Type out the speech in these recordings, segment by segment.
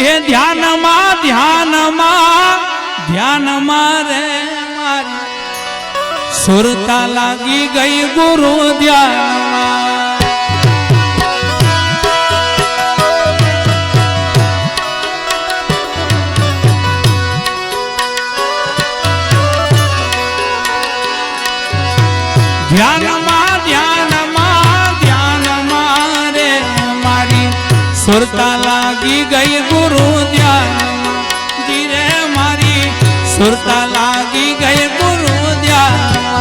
એ ધ્યાનમાં ધ્યાનમાં ધ્યાનમાં રે મારી સુરતા લાગી ગઈ ગુરુ ધ્યાનમાં ધ્યાનમાં ધ્યાનમાં ધ્યાનમાં રે મારી સુરતા લાગી ગઈ ગુરુ ધ્યાનમાં ધીરે મારી સુરતા લાગી ગઈ ગુરુ ધ્યાનમાં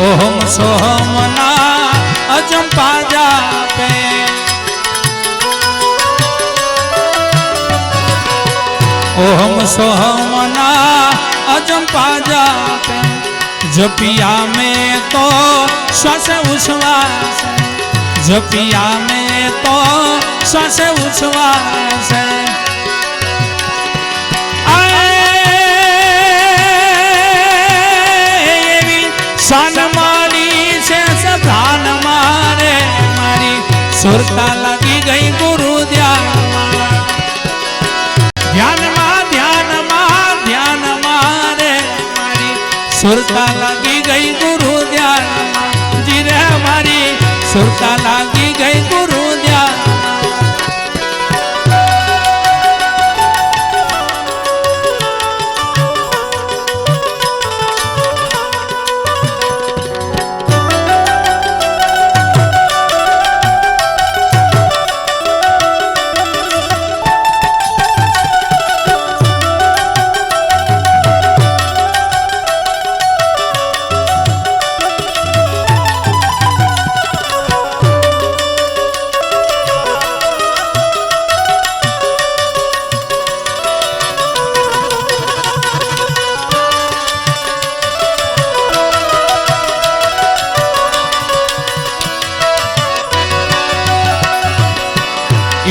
ओम सोहमना अजंपा जापे ओम सोहमना अजंपा जापे जपिया में तो श्वास उच्छ्वास जपिया में तो श्वास उच्छ्वास शान मारी से सदान मारे मारी सुरता लगी गई गुरु ध्यान ध्यान मारे मारी सुरता लगी गई गुरु ध्यान जीरे मारी सुरता लगी गई गुरु ध्यान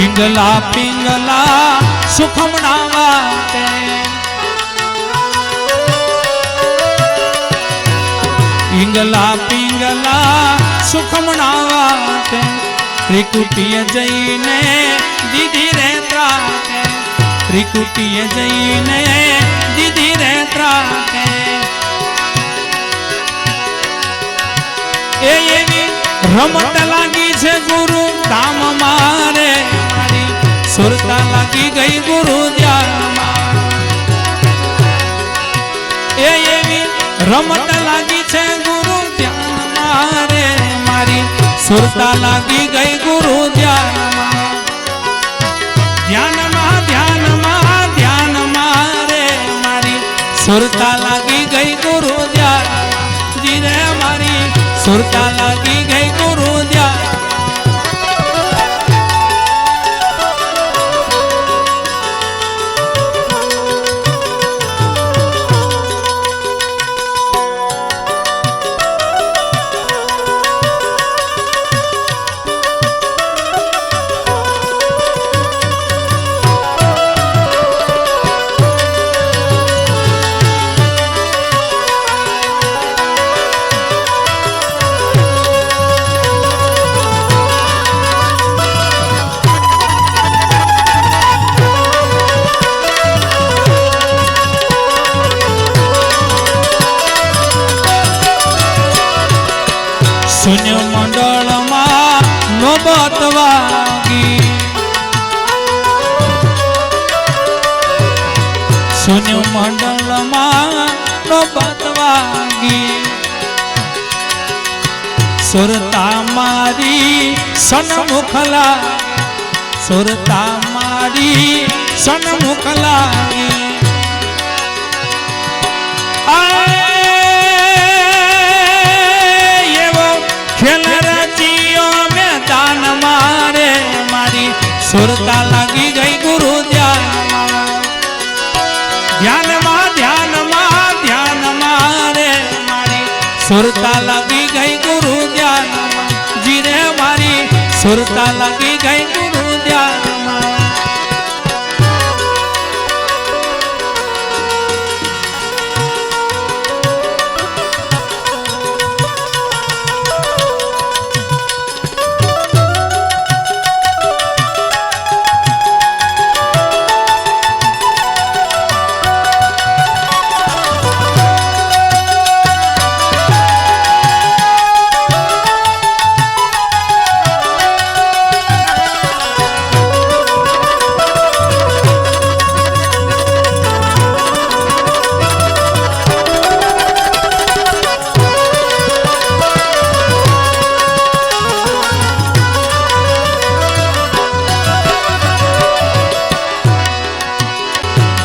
इंगला पिंगला सुखमना वाटे इंगला पिंगला सुखमना वाटे त्रिकुटीय जईने दीदी रे त्राटे त्रिकुटीय जईने दीदी रे त्राटे एवी रमत लागी छे गुरु धाम मारे सुरता लगी गई गुरु ध्यान एवी रमत लागी छे गुरु ध्यान मारे मारी सुरता लगी गई गुरु ध्यान ध्यान मारे मारी सुरता लगी गई गुरु ध्यान धीरे मारी सुरता लगी गई गुरु ध्यान शून्य मंडल नौबत वागी शून्य मंडल नौबत वागी सुरता मारी सन्मुखला सुरता मारी सन्मुखला खेल रचियो में दान मारे मारी सुरता लगी गई गुरु ध्यान ध्यान मारे मारी सुरता સુરતા લાગી ગઈ ગુરુ ધ્યાનમાં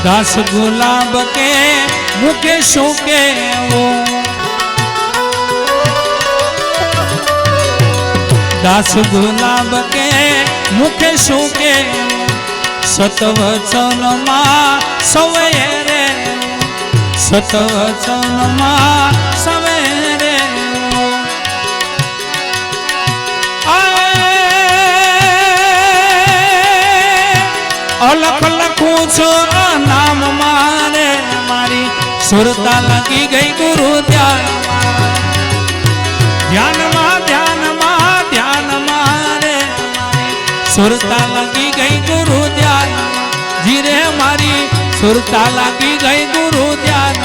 दास गुलाब के मुखे शोके वो दास गुलाब के मुखे शोके सतवचन मा सवेरे सतवचन मा सवेरे अलख लखू छो नाम मारे मारी सुरता लगी गई गुरु ध्यान ध्यान मारे सुरता लगी गई गुरु ध्यान जीरे मारी सुरता लगी गई गुरु ध्यान